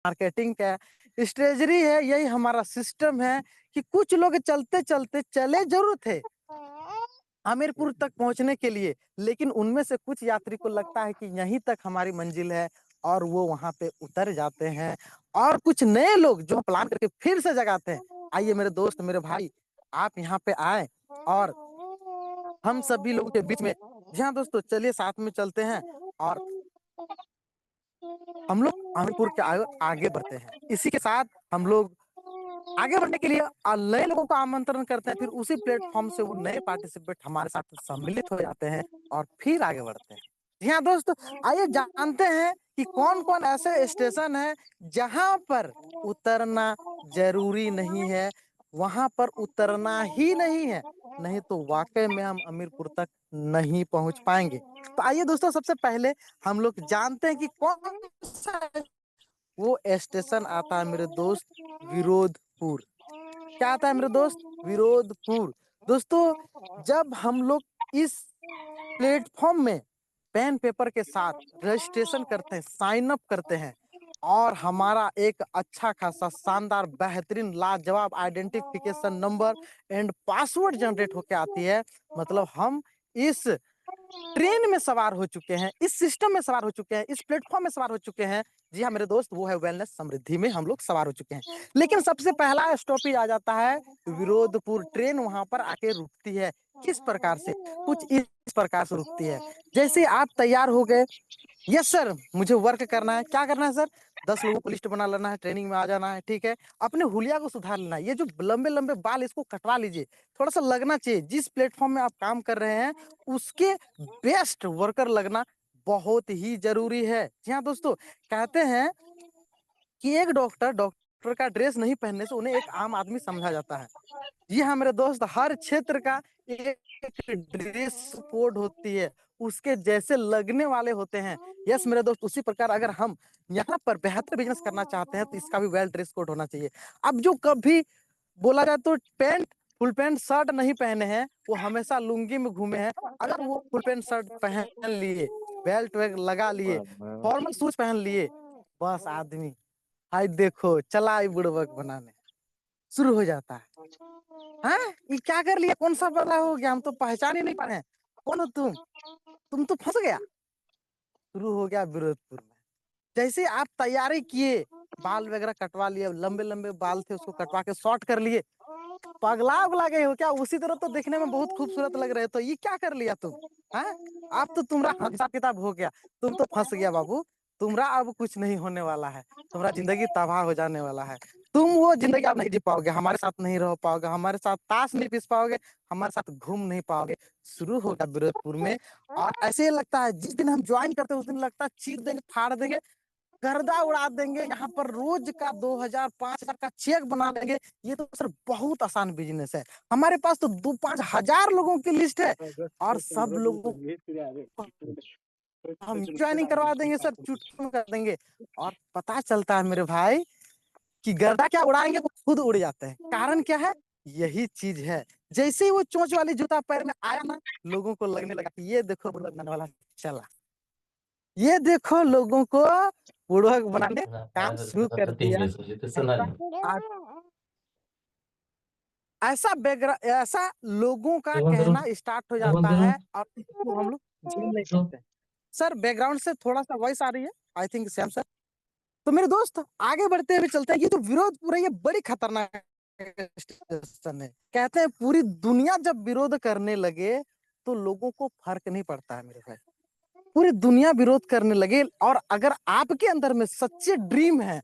Marketing का strategy है, यही हमारा सिस्टम है कि कुछ लोग चलते चलते चले जरूर थे हमीरपुर तक पहुंचने के लिए, लेकिन उनमें से कुछ यात्री को लगता है कि यहीं तक हमारी मंजिल है और वो वहां पे उतर जाते हैं। और कुछ नए लोग जो प्लान करके फिर से जगाते हैं। आइए मेरे दोस्त, मेरे भाई, आप यहाँ पे आए और हम सभी लोगों के बीच में, जी हाँ दोस्तों, चलिए साथ में चलते हैं और हम लोग अमीरपुर के आगे बढ़ते हैं। इसी के साथ हम लोग आगे बढ़ने के लिए नए लोगों को आमंत्रण करते हैं, फिर उसी प्लेटफॉर्म से वो नए पार्टिसिपेंट हमारे साथ सम्मिलित हो जाते हैं और फिर आगे बढ़ते हैं। जी हाँ दोस्तों, आइए जानते हैं कि कौन कौन ऐसे स्टेशन है जहां पर उतरना जरूरी नहीं है, वहां पर उतरना ही नहीं है, नहीं तो वाकई में हम अमीरपुर तक नहीं पहुंच पाएंगे। तो आइए दोस्तों, सबसे पहले हम लोग जानते हैं कि कौन सा वो स्टेशन आता है मेरे दोस्त, विरोधपुर। क्या आता है मेरे दोस्त? विरोधपुर। दोस्तों, जब हम लोग इस प्लेटफॉर्म में पेन पेपर के साथ रजिस्ट्रेशन करते हैं, साइन अप करते हैं और हमारा एक अच्छा खासा शानदार बेहतरीन लाजवाब identification number and password generate होके आती है, मतलब हम इस ट्रेन में सवार हो चुके हैं, इस सिस्टम में सवार हो चुके हैं, इस प्लेटफॉर्म में सवार हो चुके हैं। जी हाँ मेरे दोस्त, वो है वेलनेस समृद्धि में हम लोग सवार हो चुके हैं। लेकिन सबसे पहला स्टॉपेज आ जाता है विरोधपुर। ट्रेन वहां पर आके रुकती है। किस प्रकार से? कुछ इस प्रकार से रुकती है, जैसे आप तैयार हो गए, यस सर मुझे वर्क करना है। क्या करना है सर? 10 लोगों को लिस्ट बना लेना है, ट्रेनिंग में आ जाना है, ठीक है। अपने हुलिया को सुधार लेना है, ये जो लंबे लंबे बाल इसको कटवा लीजिए, थोड़ा सा लगना चाहिए। जिस प्लेटफॉर्म में आप काम कर रहे हैं उसके बेस्ट वर्कर लगना बहुत ही जरूरी है। जी हाँ दोस्तों, कहते हैं कि एक डॉक्टर डॉक्टर का ड्रेस नहीं पहनने से उन्हें एक आम आदमी समझा जाता है। जी हाँ मेरे दोस्त, हर क्षेत्र का एक ड्रेस कोड होती है, उसके जैसे लगने वाले होते हैं। यस मेरे दोस्त, उसी प्रकार अगर हम यहाँ पर बेहतर बिजनेस करना चाहते हैं तो इसका भी वेल ड्रेस कोड होना चाहिए। अब जो कभी बोला जाए तो पैंट, फुल पैंट शर्ट नहीं पहने हैं, वो हमेशा लुंगी में घूमे हैं। अगर वो फुल पैंट शर्ट पहन लिए, बेल्ट वेल्ट लगा लिए, फॉर्मल शूज पहन लिए, बस आदमी हाय देखो चला आई बुड़बक बनाने शुरू हो जाता है। हाँ, ये क्या कर लिया? कौन सा बड़ा हो गया? हम तो पहचान ही नहीं पा रहे हैं। कौन हो तुम? तुम तो फंस गया। शुरू हो गया विरोधपुर में। जैसे आप तैयारी किए, बाल वगैरह कटवा लिए, लंबे लंबे बाल थे उसको कटवा के शॉर्ट कर लिए, पगला उगला गए हो क्या? उसी तरह तो देखने में बहुत खूबसूरत लग रहे हो, तो ये क्या कर लिया तुम? हाँ, अब तो तुम्हारा हिसाब किताब हो गया, तुम तो फंस गया बाबू। तुम्हारा अब कुछ नहीं होने वाला है, तुम्हारा जिंदगी तबाह हो जाने वाला है। तुम वो जिंदगी आप नहीं जी पाओगे, हमारे साथ नहीं रह पाओगे, हमारे साथ ताश नहीं पीस पाओगे, हमारे साथ घूम नहीं पाओगे। शुरू होगा विरोधपुर में। और ऐसे ही लगता है जिस दिन हम ज्वाइन करते हैं उस दिन लगता है चीर देंगे, फाड़ देंगे, गर्दा उड़ा देंगे। यहाँ पर रोज का 2000 5000 का चेक बना लेंगे। ये तो सर बहुत आसान बिजनेस है। हमारे पास तो 2-5 हजार लोगों की लिस्ट है और सब लोगों को हम ज्वाइनिंग करवा देंगे सर, चुटकी में कर देंगे। और पता चलता है मेरे भाई कि गर्दा क्या उड़ाएंगे वो खुद उड़ जाते हैं। कारण क्या है? यही चीज है। जैसे ही वो चोंच वाली जूता पैर में आया ना, लोगों को लगने लगा कि ये देखो बुड़बक बनाने वाला चला, ये देखो लोगों को बुड़बक बनाने काम शुरू कर दिया। ऐसा आज ऐसा बैकग्राउंड, ऐसा लोगों का कहना स्टार्ट हो जाता है और इसको हम लोग झेल नहीं सकते। सर बैकग्राउंड से थोड़ा सा वॉइस आ रही है, आई थिंक सैम सर। तो मेरे दोस्त आगे बढ़ते हुए चलते हैं। ये जो विरोधपुर है ये बड़ी खतरनाक स्टेशन है। कहते हैं पूरी दुनिया जब विरोध करने लगे तो लोगों को फर्क नहीं पड़ता है मेरे भाई। पूरी दुनिया विरोध करने लगे और अगर आपके अंदर में सच्चे ड्रीम है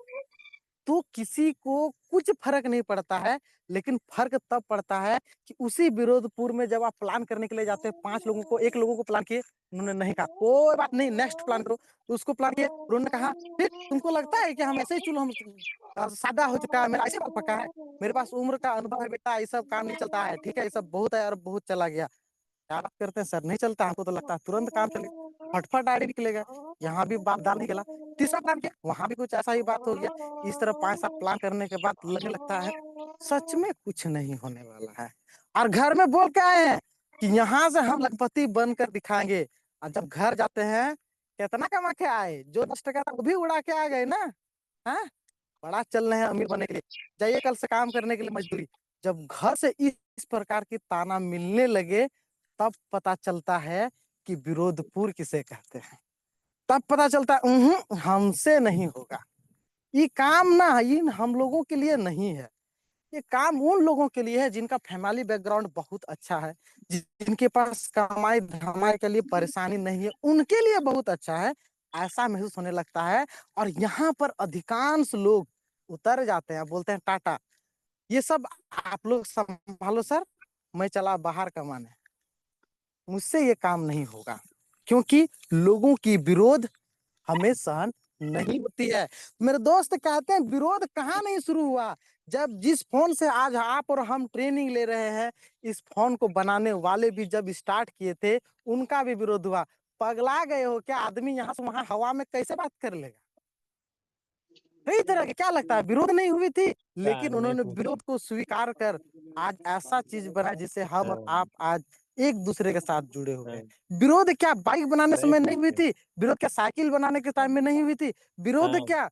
तो किसी को कुछ फर्क नहीं पड़ता है। लेकिन फर्क तब पड़ता है कि उसी विरोधपुर में जब आप प्लान करने के लिए जाते हैं, 5 लोगों को, एक लोगों को प्लान किए, उन्होंने नहीं कहा कोई बात नहीं नेक्स्ट प्लान करो, तो उसको प्लान किए, उन्होंने कहा फिर तुमको लगता है कि हम ऐसे ही चलो, हम सादा हो चुका है, मेरा ऐसे बाल पका है, मेरे पास उम्र का अनुभव है बेटा, ये सब काम नहीं चलता है, ठीक है, ये सब बहुत है और बहुत चला गया। क्या बात करते हैं सर, नहीं चलता? हमको तो लगता है तुरंत काम चलेगा, फटफट आईडी निकलेगा। यहाँ भी बात डाल निकला, तीसरा प्लान किया, वहां भी कुछ ऐसा ही बात हो गया। इस तरह 5 साल प्लान करने के बाद लगने लगता है सच में कुछ नहीं होने वाला है। और घर में बोल के आए हैं कि यहाँ से हम लखपति बनकर दिखाएंगे। और जब घर जाते हैं कितना कमा के आए? जो 10 टका था वो भी उड़ा के आ गए ना। हाँ, बड़ा चल रहे हैं अमीर बनने के लिए, जाइए कल से काम करने के लिए मजदूरी। जब घर से इस प्रकार की ताना मिलने लगे, तब पता चलता है कि विरोधपुर किसे कहते हैं। तब पता चलता है हमसे नहीं होगा ये काम, ना इन हम लोगों के लिए नहीं है। ये काम उन लोगों के लिए है जिनका फैमिली बैकग्राउंड बहुत अच्छा है, जिनके पास कमाई धमाई के लिए परेशानी नहीं है, उनके लिए बहुत अच्छा है, ऐसा महसूस होने लगता है। और यहाँ पर अधिकांश लोग उतर जाते हैं, बोलते हैं टाटा, ये सब आप लोग संभालो सर, मैं चला बाहर कमाने, मुझसे ये काम नहीं होगा। क्योंकि लोगों की विरोध हमें सहन नहीं होती है। मेरे दोस्त कहते हैं विरोध कहाँ नहीं शुरू हुआ, जब जिस फोन से आज आप और हम ट्रेनिंग ले रहे हैं, इस फोन को बनाने वाले भी जब स्टार्ट किए थे, उनका भी विरोध हुआ। पगला गए हो क्या, आदमी यहाँ से वहां हवा में कैसे बात कर लेगा। कई तरह के, क्या लगता है विरोध नहीं हुई थी, लेकिन उन्होंने विरोध को स्वीकार कर आज ऐसा चीज बना जिससे हम और आप आज एक दूसरे के साथ जुड़े हुए हैं। विरोध क्या बाइक बनाने समय नहीं हुई थी, विरोध क्या साइकिल बनाने के टाइम में नहीं हुई थी, विरोध क्या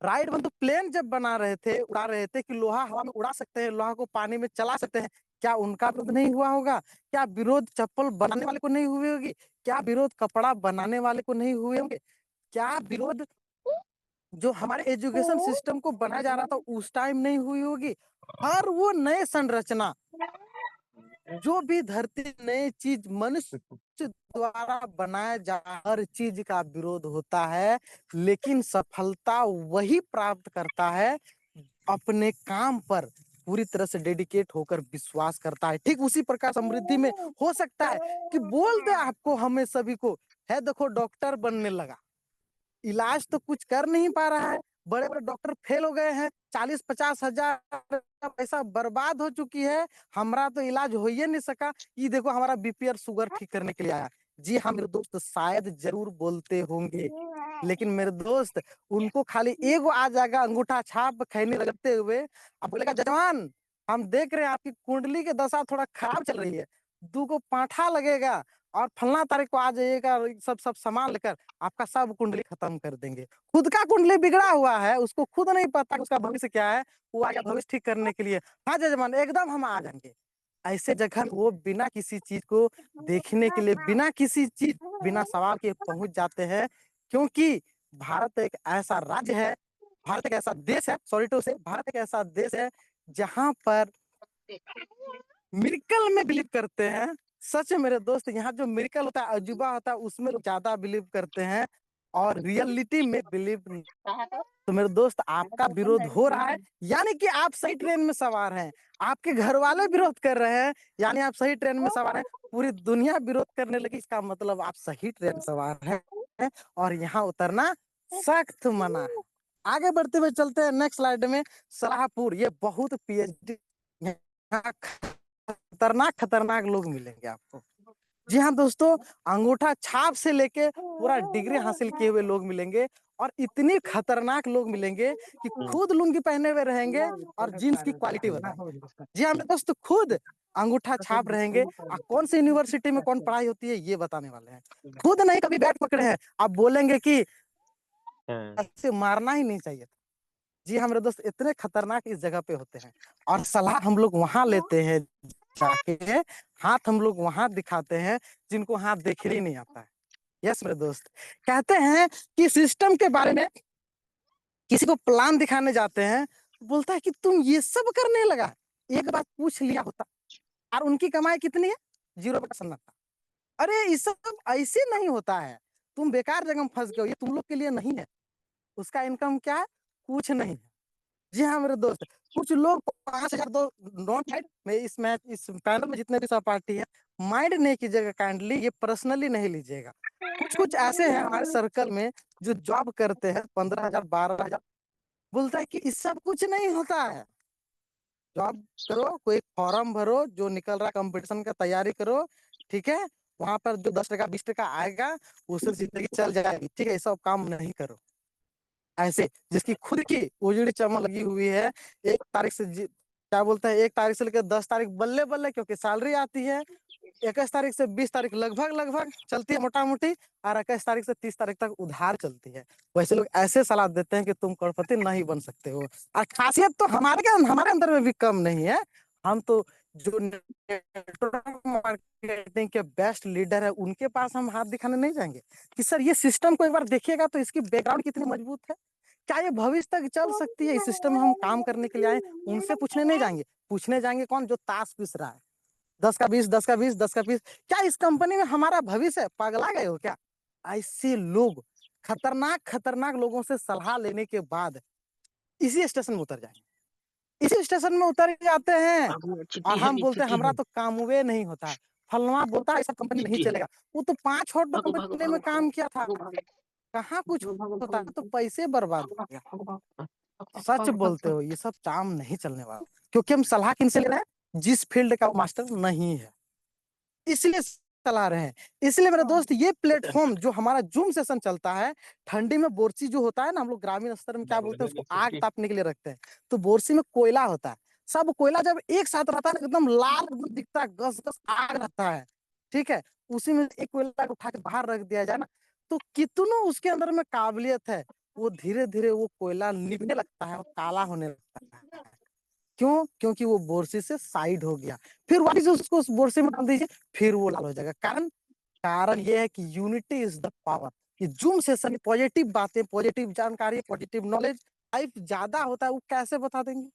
राइट बंदूक प्लेन जब बना रहे थे, उड़ा रहे थे कि लोहा हवा में उड़ा सकते हैं, लोहा को पानी में चला सकते हैं, क्या उनका विरोध नहीं हुआ होगा। क्या विरोध चप्पल बनाने वाले को नहीं हुई होगी, क्या विरोध कपड़ा बनाने वाले को नहीं हुए होंगे, क्या विरोध जो हमारे एजुकेशन सिस्टम को बनाया जा रहा था उस टाइम नहीं हुई होगी। हर वो नए संरचना, जो भी धरती नई चीज मनुष्य द्वारा बनाया जा, हर चीज का विरोध होता है, लेकिन सफलता वही प्राप्त करता है अपने काम पर पूरी तरह से डेडिकेट होकर विश्वास करता है। ठीक उसी प्रकार समृद्धि में हो सकता है कि बोल दे आपको, हमें सभी को है, देखो डॉक्टर बनने लगा, इलाज तो कुछ कर नहीं पा रहा है, बड़े बड़े डॉक्टर फेल हो गए हैं, 40-50 हजार का पैसा बर्बाद हो चुकी है, हमारा तो इलाज हो ही नहीं सका, ये देखो हमारा बीपी और शुगर ठीक करने के लिए आया। जी हाँ मेरे दोस्त, शायद जरूर बोलते होंगे, लेकिन मेरे दोस्त उनको खाली एगो आ जाएगा अंगूठा छाप खैनी लगते हुए, अब बोलेगा जजमान हम देख रहे हैं आपकी कुंडली की दशा थोड़ा खराब चल रही है, 2 को पांठा लगेगा और फलना तारीख को आ जाइएगा, सब सब सामान लेकर आपका सब कुंडली खत्म कर देंगे। खुद का कुंडली बिगड़ा हुआ है, उसको खुद नहीं पता कि उसका भविष्य क्या है, वो आया भविष्य ठीक करने के लिए, हाँ जजमान एकदम हम आ जाएंगे। ऐसे जगह वो बिना किसी चीज को देखने के लिए, बिना किसी चीज, बिना सवाल के पहुंच जाते हैं। क्योंकि भारत एक ऐसा राज्य है, भारत एक ऐसा देश है, सॉरी टू से, भारत एक ऐसा देश है जहां पर मिरेकल में बिलीव करते हैं। सच है मेरे दोस्त, यहाँ जो मिरेकल होता है, अजूबा होता है, उसमें लोग ज्यादा बिलीव करते हैं और रियलिटी में बिलीव नहीं। तो मेरे दोस्त आपका विरोध हो रहा है, यानी कि आप सही ट्रेन में सवार हैं, आपके घर वाले विरोध कर रहे हैं, यानी आप सही ट्रेन में सवार हैं, पूरी दुनिया विरोध करने लगी, इसका मतलब आप सही ट्रेन सवार हैं और यहाँ उतरना सख्त मना है। आगे बढ़ते हुए चलते हैं नेक्स्ट स्लाइड में। सलाहपुर, ये बहुत पीएचडी, खतरनाक खतरनाक लोग मिलेंगे आपको। जी हाँ दोस्तों, अंगूठा छाप से लेके पूरा डिग्री हासिल किए हुए लोग मिलेंगे, और इतनी खतरनाक लोग मिलेंगे कि खुद लुंगी पहने हुए रहेंगे और जीन्स की क्वालिटी बताएंगे। जी हाँ दोस्तों, खुद अंगूठा छाप रहेंगे, और कौन सी यूनिवर्सिटी में कौन पढ़ाई होती है ये बताने वाले हैं। खुद नहीं कभी बैट पकड़े हैं, आप बोलेंगे कि ऐसे मारना ही नहीं चाहिए। जी हाँ मेरे दोस्त, इतने खतरनाक इस जगह पे होते हैं, और सलाह हम लोग वहां लेते हैं जाके, हाथ हम लोग वहां दिखाते हैं जिनको हाथ देखने ही नहीं आता है। यस मेरे दोस्त, कहते हैं कि सिस्टम के बारे में किसी को प्लान दिखाने जाते हैं, बोलता है कि तुम ये सब करने लगा, एक बात पूछ लिया होता। और उनकी कमाई कितनी है, 0%। अरे ये सब ऐसे नहीं होता है, तुम बेकार जगह में फंस गए हो, ये तुम लोग के लिए नहीं है। उसका इनकम क्या है, कुछ नहीं है। जी हाँ मेरे दोस्त, कुछ लोग 5,000 दो, नॉट माइंड में इस मैच, इस पैनल में जितने भी सहपाठी है, माइंड नहीं कीजिएगा काइंडली, ये पर्सनली नहीं लीजिएगा। कुछ कुछ ऐसे हैं हमारे सर्कल में जो जॉब करते हैं 15,000 12,000, बोलता है कि इस सब कुछ नहीं होता है। जॉब करो, कोई फॉर्म भरो, जो निकल रहा कंपटीशन का तैयारी करो, ठीक है, वहां पर जो 10 टका 20 टका आएगा उससे जिंदगी चल जाएगी, ठीक है, ये सब काम नहीं करो। ऐसे जिसकी खुद की उजड़ी चमक लगी हुई है, 1 तारीख से क्या बोलते हैं 1 तारीख से लेकर 10 तारीख बल्ले बल्ले, क्योंकि सैलरी आती है 21 तारीख से 20 तारीख लगभग लगभग चलती है मोटा मोटी, और 21 तारीख से 30 तारीख तक उधार चलती है। वैसे लोग ऐसे सलाह देते हैं कि तुम करोड़पति नहीं बन सकते हो। और खासियत तो हमारे अंदर में भी कम नहीं है। हम तो जो नेटवर्क मार्केटिंग के बेस्ट लीडर है उनके पास हम हाथ दिखाने नहीं जाएंगे कि सर ये सिस्टम को एक बार देखिएगा तो इसकी बैकग्राउंड कितनी मजबूत है, क्या ये भविष्य तक चल सकती है, इस सिस्टम में हम काम करने के लिए आए। उनसे पूछने नहीं जाएंगे, पूछने जाएंगे कौन, जो ताश पीस रहा है 10 का 20, 10 का 20, 10 का 20। क्या इस कंपनी में हमारा भविष्य है, पगला गए हो क्या? ऐसे लोग खतरनाक खतरनाक लोगों से सलाह लेने के बाद इसी स्टेशन में उतर जाएंगे, इसी स्टेशन में उतर जाते हैं। और हम बोलते हैं हमारा तो काम हुए नहीं होता है, फलना बोलता है ऐसा कंपनी नहीं चलेगा। वो तो 5 और कंपनी में काम किया था, कहाँ कुछ होता है, तो पैसे बर्बाद हो गया। सच बोलते हो, ये सब काम नहीं चलने वाला, क्योंकि हम सलाह किनसे ले रहे हैं, जिस फील्ड का मास्टर नहीं है, इसलिए चला रहे हैं। इसलिए मेरे दोस्त ये प्लेटफॉर्म जो हमारा जूम सेशन चलता है, ठंडी में बोरसी जो होता है ना, हम लोग ग्रामीण स्तर में क्या बोलते हैं उसको, आग तापने के लिए रखते हैं। तो बोरसी में कोयला होता है, सब कोयला जब एक साथ रहता है ना, एकदम लाल एकदम दिखता है, गस गस आग रहता है, ठीक है। उसी में एक कोयला को उठा के बाहर रख दिया जाए ना, तो कितनों उसके अंदर में काबिलियत है, वो धीरे धीरे वो कोयला निभने लगता है और काला होने लगता है। क्यों? क्योंकि वो बोरसी से साइड हो गया। फिर वापिस उसको उस बोरसी में डाल दीजिए, फिर वो लाल हो जाएगा। कारण कारण ये है कि यूनिटी इज द पावर। ये जूम सेशन पॉजिटिव बातें, पॉजिटिव जानकारी, पॉजिटिव नॉलेज लाइफ ज्यादा होता है, वो कैसे बता देंगे?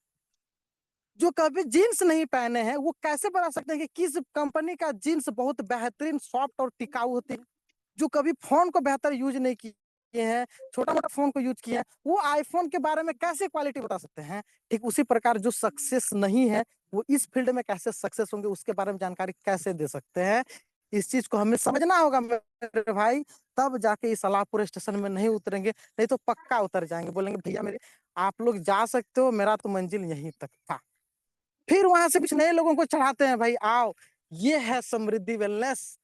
जो कभी जीन्स नहीं पहने हैं वो कैसे बता सकते हैं कि किस कंपनी का जीन्स बहुत बेहतरीन सॉफ्ट और टिकाऊ होती है? जो कभी फोन को बेहतर यूज नहीं किए हैं, छोटा मोटा फोन को यूज किया है, वो आईफोन के बारे में कैसे क्वालिटी बता सकते हैं? ठीक उसी प्रकार जो सक्सेस नहीं है, वो इस फील्ड में कैसे सक्सेस होंगे उसके बारे में जानकारी कैसे दे सकते हैं? इस चीज को हमें समझना होगा मेरे भाई, तब जाके इस सलाहपुर स्टेशन में नहीं उतरेंगे, नहीं तो पक्का उतर जाएंगे, बोलेंगे भैया मेरे आप लोग जा सकते हो, मेरा तो मंजिल यहीं तक था। फिर वहां से कुछ नए लोगों को चढ़ाते हैं, भाई आओ, ये है समृद्धि वेलनेस,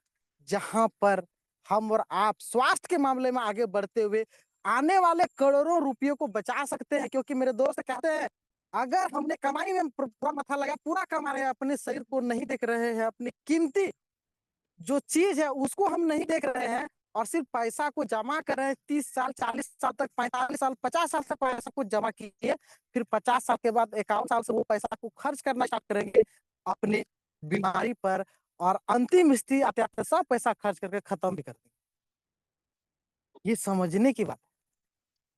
जहां पर हम और आप स्वास्थ्य के मामले में आगे बढ़ते हुए आने वाले करोड़ों रुपयों को बचा सकते हैं। क्योंकि मेरे दोस्त कहते हैं अगर हमने कमाई में पूरा मथा लगा, पूरा कमा रहे हैं, अपने शरीर को नहीं देख रहे हैं, अपनी कीमती जो चीज है उसको हम नहीं देख रहे हैं, और सिर्फ पैसा को जमा कर रहे हैं, 30 साल 40 साल तक, 45 साल 50 साल तक पैसा को जमा कीजिए, फिर 50 साल के बाद 51 साल से वो पैसा को खर्च करना स्टार्ट करेंगे अपने बीमारी पर, और अंतिम स्थिति आते आते सब पैसा खर्च करके खत्म भी कर देंगे। ये समझने की बात।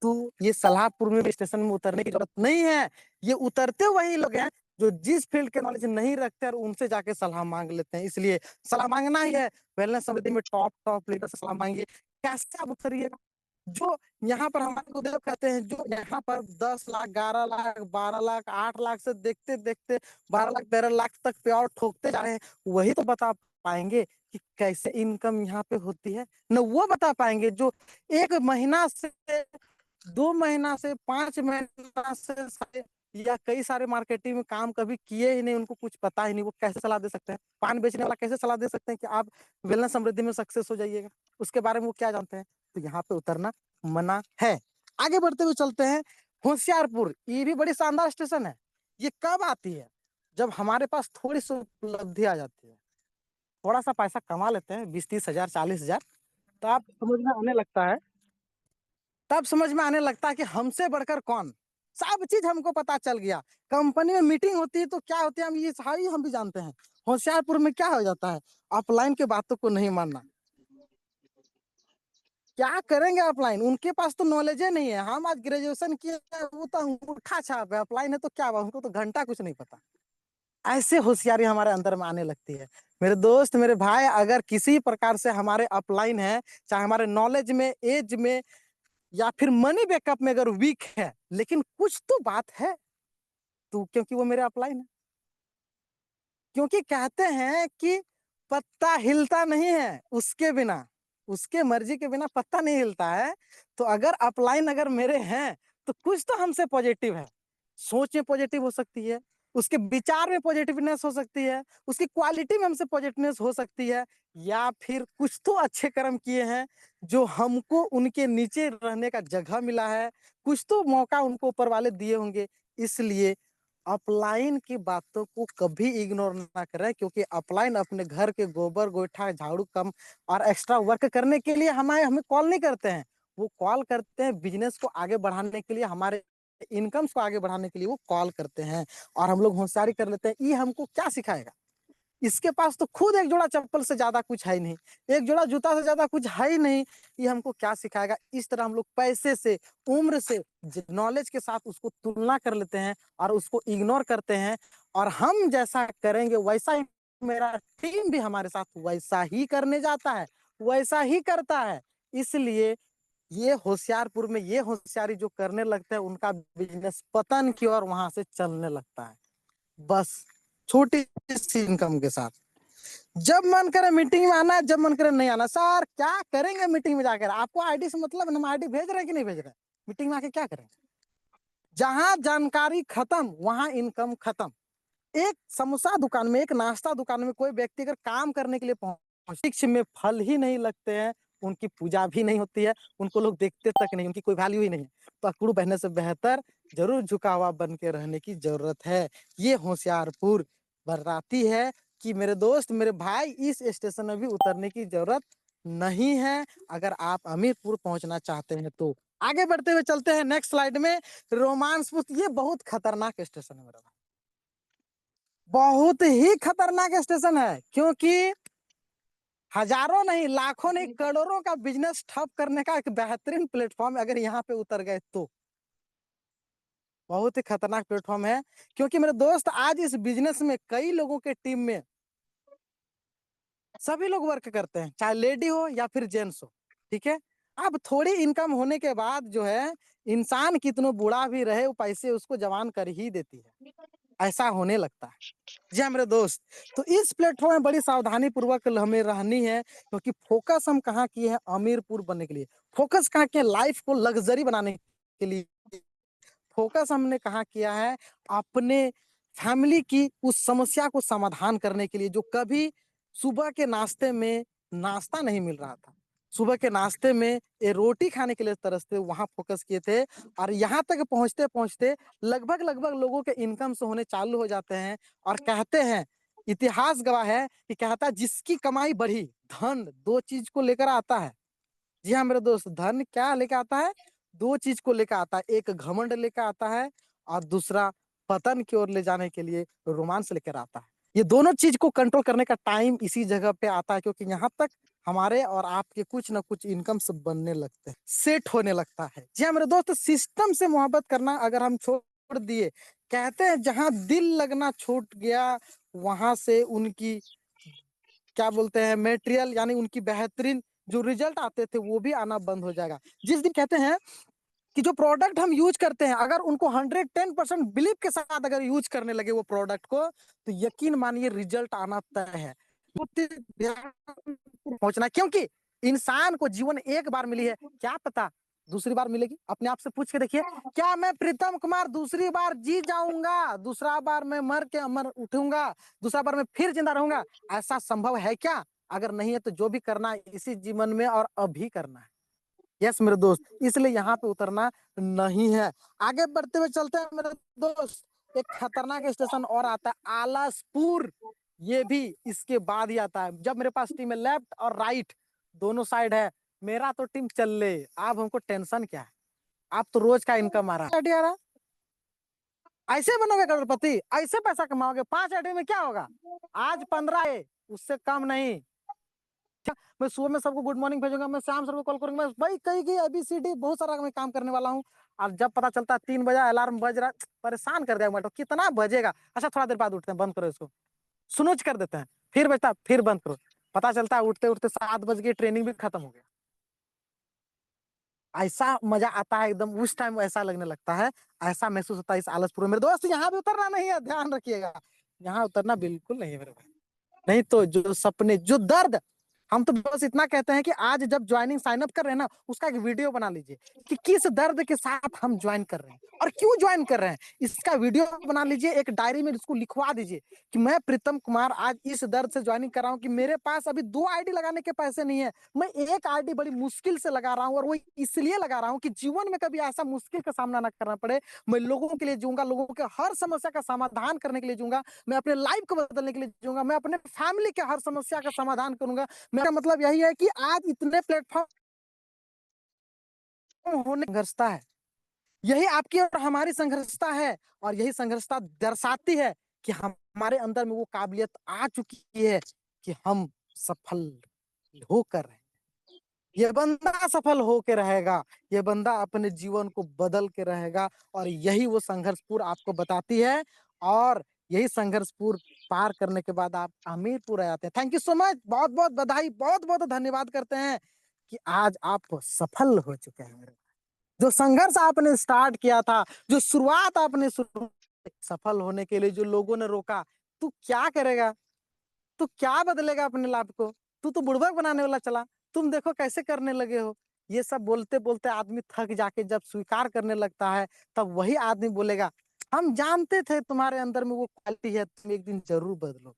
तो ये सलाहपुर में स्टेशन में उतरने की जरूरत नहीं है, ये उतरते वही लोग हैं जो जिस फील्ड के नॉलेज नहीं रखते और उनसे जाके सलाह मांग लेते हैं। इसलिए सलाह मांगना ही है, वेलनेस समिति में टॉप टॉप लीडर से सलाह मांगिए। कैसे आप उतरिएगा? जो यहाँ पर हमारे गुरुदेव कहते हैं, जो यहाँ पर 10 लाख 11 लाख 12 लाख 8 लाख से देखते देखते 12 लाख 13 लाख तक पे और ठोकते जा रहे हैं, वही तो बता पाएंगे कि कैसे इनकम यहाँ पे होती है। न वो बता पाएंगे जो 1 महीना से 2 महीना से 5 महीना से या कई सारे मार्केटिंग में काम कभी किए ही नहीं, उनको कुछ पता ही नहीं, वो कैसे सलाह दे सकते हैं? पान बेचने वाला कैसे सलाह दे सकते हैं कि आप वेलनेस समृद्धि में सक्सेस हो जाइएगा? उसके बारे में वो क्या जानते हैं? तो यहाँ पे उतरना मना है। आगे बढ़ते हुए चलते हैं होशियारपुर, ये भी बड़ी शानदार स्टेशन है। ये कब आती है? जब हमारे पास थोड़ी सी उपलब्धि आ जाती है, थोड़ा सा पैसा कमा लेते हैं, 20-30 हजार 40 हजार, तो आप समझ में आने लगता है, तब समझ में आने लगता है कि हमसे बढ़कर कौन। सब चीज हमको पता चल गया। कंपनी में मीटिंग होती है तो क्या होती है, हम ये सारी हम भी जानते हैं। होशियारपुर में क्या हो जाता है, ऑफलाइन के बातों को नहीं मानना। क्या करेंगे ऑफलाइन, उनके पास तो नॉलेज ही नहीं है। हम आज ग्रेजुएशन किए, वो तो अंगूठा छाप है, ऑफलाइन है तो क्या हुआ, उनको तो घंटा कुछ नहीं पता। ऐसे होशियारी हमारे अंदर में आने लगती है। मेरे दोस्त मेरे भाई, अगर किसी प्रकार से हमारे अपलाइन है, चाहे हमारे नॉलेज में, एज में, या फिर मनी बैकअप में अगर वीक है, लेकिन कुछ तो बात है, तो क्योंकि वो मेरे अपलाइन है। क्योंकि कहते हैं कि पत्ता हिलता नहीं है उसके बिना, उसके मर्जी के बिना पत्ता नहीं हिलता है। तो अगर अपलाइन अगर मेरे हैं, तो कुछ तो हमसे पॉजिटिव है। सोच में पॉजिटिव हो सकती है, उसके विचार में पॉजिटिवनेस हो सकती है, उसकी क्वालिटी में हमसे पॉजिटिवनेस हो सकती है, या फिर कुछ तो अच्छे कर्म किए हैं जो हमको उनके नीचे रहने का जगह मिला है, कुछ तो मौका उनको ऊपर वाले दिए होंगे। इसलिए अपलाइन की बातों को कभी इग्नोर ना करें, क्योंकि अपलाइन अपने घर के गोबर गोईठा झाड़ू कम और एक्स्ट्रा वर्क करने के लिए हमें हमें कॉल नहीं करते हैं। वो कॉल करते हैं बिजनेस को आगे बढ़ाने के लिए, हमारे इनकम्स को आगे बढ़ाने के लिए वो कॉल करते हैं। और हम लोग होशियारी कर लेते हैं। ये हमको क्या सिखाएगा? इसके पास तो खुद एक जोड़ा चप्पल से ज्यादा कुछ है ही नहीं, एक जोड़ा जूता से ज्यादा कुछ है ही नहीं। ये हमको क्या सिखाएगा? इस तरह हम लोग पैसे से, उम्र से, नॉलेज के साथ उसको तुलना कर लेते हैं और उसको इग्नोर करते हैं। और हम जैसा करेंगे वैसा ही मेरा टीम भी हमारे साथ वैसा ही करने जाता है, वैसा ही करता है। इसलिए ये होशियारपुर में ये होशियारी जो करने लगते हैं उनका बिजनेस पतन की ओर वहां से चलने लगता है। बस छोटी सी इनकम के साथ जब मन करे मीटिंग में आना, जब मन करे नहीं आना। सर क्या करेंगे मीटिंग में जाकर? आपको आईडी से मतलब, हम आईडी भेज रहे हैं कि नहीं भेज रहे हैं? मीटिंग में आके क्या करेंगे? जहां जानकारी खत्म वहां इनकम खत्म। एक समोसा दुकान में, एक नाश्ता दुकान में कोई व्यक्ति अगर काम करने के लिए पहुंच, शिक्ष में फल ही नहीं लगते हैं, उनकी पूजा भी नहीं होती है, उनको लोग देखते तक नहीं, उनकी कोई वैल्यू ही नहीं है, तो अकड़ू बहने से बेहतर जरूर झुका हुआ बन के रहने की जरूरत है। ये होशियारपुर बताती है कि मेरे दोस्त, मेरे भाई, इस स्टेशन में भी उतरने की जरूरत नहीं है अगर आप अमीरपुर पहुंचना चाहते हैं तो। आगे बढ़ते हुए चलते हैं नेक्स्ट स्लाइड में। रोमांसपुर, ये बहुत खतरनाक स्टेशन है मेरा भाई, बहुत ही खतरनाक स्टेशन है, क्योंकि हजारों नहीं, लाखों नहीं, करोड़ों का बिजनेस ठप करने का एक बेहतरीन प्लेटफॉर्म अगर यहाँ पे उतर गए तो। बहुत ही खतरनाक प्लेटफॉर्म है, क्योंकि मेरे दोस्त आज इस बिजनेस में कई लोगों के टीम में सभी लोग वर्क करते हैं, चाहे लेडी हो या फिर जेंट्स हो। ठीक है, अब थोड़ी इनकम होने के बाद जो है, इंसान कितना बूढ़ा भी रहे वो पैसे उसको जवान कर ही देती है, ऐसा होने लगता है। जी हाँ मेरे दोस्त, तो इस प्लेटफॉर्म में बड़ी सावधानी पूर्वक हमें रहनी है, क्योंकि फोकस हम कहाँ किए हैं? अमीरपुर बनने के लिए। फोकस कहाँ किए? लाइफ को लग्जरी बनाने के लिए। फोकस हमने कहाँ किया है? अपने फैमिली की उस समस्या को समाधान करने के लिए, जो कभी सुबह के नाश्ते में नाश्ता नहीं मिल रहा था, सुबह के नाश्ते में ये रोटी खाने के लिए तरसते, वहां फोकस किए थे। और यहाँ तक पहुंचते पहुंचते लगभग लगभग लोगों के इनकम से होने चालू हो जाते हैं। और कहते हैं, इतिहास गवाह है कि कहता है, जिसकी कमाई बढ़ी, धन दो चीज को लेकर आता है। जी हाँ मेरे दोस्त, धन क्या लेकर आता है? दो चीज को लेकर आता है, एक घमंड लेकर आता है और दूसरा पतन की ओर ले जाने के लिए रोमांस लेकर आता है। ये दोनों चीज को कंट्रोल करने का टाइम इसी जगह पे आता है, क्योंकि यहाँ तक हमारे और आपके कुछ ना कुछ इनकम से बनने लगते हैं, सेट होने लगता है। जी हाँ मेरे दोस्त, सिस्टम से मोहब्बत करना अगर हम छोड़ दिए, कहते हैं जहां दिल लगना छूट गया वहां से उनकी क्या बोलते हैं, मेटेरियल यानी उनकी बेहतरीन जो रिजल्ट आते थे वो भी आना बंद हो जाएगा। जिस दिन कहते हैं कि जो प्रोडक्ट हम यूज करते हैं, अगर उनको 110% बिलीव के साथ अगर यूज करने लगे वो प्रोडक्ट को, तो यकीन मानिए रिजल्ट आना तय है। पहुंचना, क्योंकि इंसान को जीवन एक बार मिली है, क्या पता दूसरी बार मिलेगी। अपने आप से पूछ के देखिए, क्या मैं प्रीतम कुमार दूसरी बार जी जाऊंगा? दूसरा बार मैं मर के अमर उठूंगा? दूसरा बार मैं फिर जिंदा रहूंगा? ऐसा संभव है क्या? अगर नहीं है तो जो भी करना है इसी जीवन में और अभी करना है। यस मेरे दोस्त, इसलिए यहाँ पे उतरना नहीं है। आगे बढ़ते हुए चलते हैं मेरे दोस्त। एक खतरनाक स्टेशन और आता है, आलसपुर। ये भी इसके बाद ही आता है। जब मेरे पास टीम है लेफ्ट और राइट, दोनों साइड है, मेरा तो टीम चल ले। अब हमको टेंशन क्या है? आप तो रोज का इनकम आ रहा है। ऐसे बनोगे करोड़पति, ऐसे पैसा कमाओगे। 5 आईडी में क्या होगा? आज 15 है, उससे कम नहीं। मैं सुबह में सबको गुड मॉर्निंग भेजूंगा, मैं शाम सर को कॉल करूंगा, भाई कही गई ABCD बहुत सारा मैं काम करने वाला हूँ। और जब पता चलता है 3 बजे अलार्म बज रहा, परेशान कर दिया मैं, कितना बजेगा? अच्छा थोड़ा देर बाद उठते हैं, बंद करो इसको, सुनोच कर देते हैं, फिर बजता फिर बंद करो। पता चलता है उठते उठते 7 बज गए, ट्रेनिंग भी खत्म हो गया। ऐसा मजा आता है एकदम, उस टाइम ऐसा लगने लगता है, ऐसा महसूस होता है इस आलसपुर में। मेरे दोस्त यहाँ भी उतरना नहीं है, ध्यान रखिएगा, यहाँ उतरना बिल्कुल नहीं है मेरे भाई। नहीं तो जो सपने, जो दर्द हम तो बस इतना कहते हैं कि आज जब ज्वाइनिंग साइन अप कर रहे हैं ना, उसका एक वीडियो बना लीजिए कि किस दर्द के साथ हम ज्वाइन कर रहे हैं और क्यों ज्वाइन कर रहे हैं। इसका वीडियो बना लीजिए, एक डायरी में इसको लिखवा दीजिए कि मैं प्रीतम कुमार आज इस दर्द से ज्वाइनिंग कर रहा हूँ कि मेरे पास अभी 2 आईडी लगाने के पैसे नहीं है, मैं एक आईडी बड़ी मुश्किल से लगा रहा हूँ, और वो इसलिए लगा रहा हूँ कि जीवन में कभी ऐसा मुश्किल का सामना ना करना पड़े। मैं लोगों के लिए जीऊंगा, लोगों के हर समस्या का समाधान करने के लिए जीऊंगा, मैं अपने लाइफ को बदलने के लिए जीऊंगा, मैं अपने फैमिली के हर समस्या का समाधान करूंगा। मेरा मतलब यही है कि आज इतने प्लेटफॉर्म होने संघर्षता है, यही आपकी और हमारी संघर्षता है, और यही संघर्षता दर्शाती है कि हमारे अंदर में वो काबिलियत आ चुकी है कि हम सफल होकर रहें। ये बंदा सफल होके रहेगा, ये बंदा अपने जीवन को बदल के रहेगा, और यही वो संघर्षपुर आपको बताती है। और यही संघर्षपुर पार करने के बाद आप हमीरपुर आ जाते हैं। थैंक यू सो मच, बहुत बहुत बधाई, बहुत बहुत धन्यवाद करते हैं कि आज आप सफल हो चुके हैं मेरे। जो संघर्ष आपने स्टार्ट किया था, जो शुरुआत आपने शुरू, सफल होने के लिए जो लोगों ने रोका, तू क्या करेगा, तू क्या बदलेगा अपने लाइफ को, तू तो बुड़बक बनाने वाला चला, तुम देखो कैसे करने लगे हो। ये सब बोलते बोलते आदमी थक जाके जब स्वीकार करने लगता है, तब वही आदमी बोलेगा हम जानते थे तुम्हारे अंदर में वो क्वालिटी है, तुम एक दिन जरूर बदलो।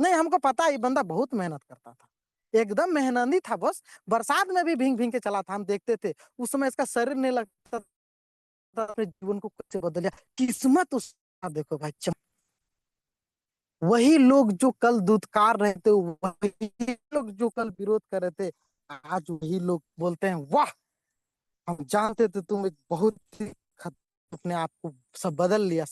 नहीं, हमको पता है ये बंदा बहुत मेहनत करता था, एकदम मेहनती था बस, बरसात में भी भींग भींग के चला था, हम देखते थे उस समय इसका शरीर नहीं लगता था, अपने जीवन को कैसे बदल लिया, किस्मत उसका देखो भाई। वही लोग जो कल दुत्कार रहे थे, वही लोग जो कल विरोध कर रहे थे, आज वही लोग बोलते हैं वाह, हम जानते थे तुम एक बहुत ही अपने आप को सब बदल लिया।